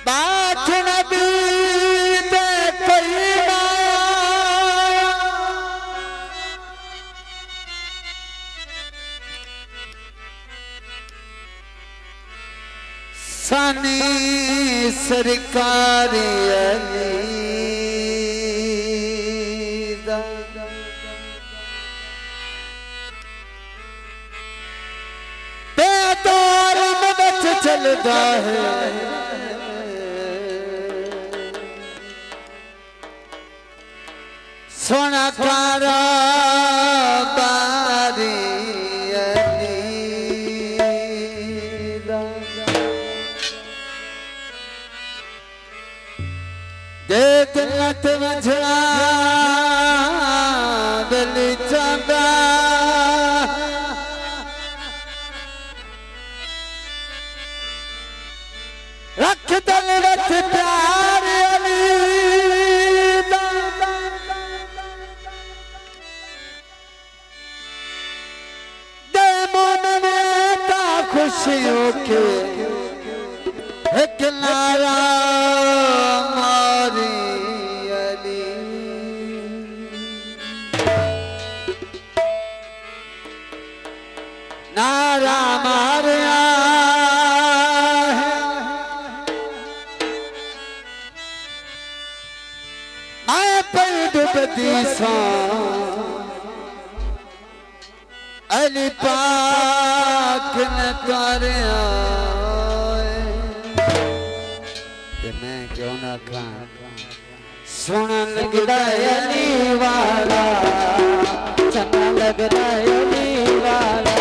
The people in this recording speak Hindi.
बात नबी दे कोई सनी सरकारी अली बेदौर में बच चलता है सोना कारा बारी देख नत मझड़ा दिल चंदा रख दिल रख प्यार अली दे मन में ता खुशियों के एक नारा नारा मारिया मैं पैद बदीसा अली पाक न तारिया मैं क्यों ना खा सोना लगता है अली वाला चंगा लगता है अली वाला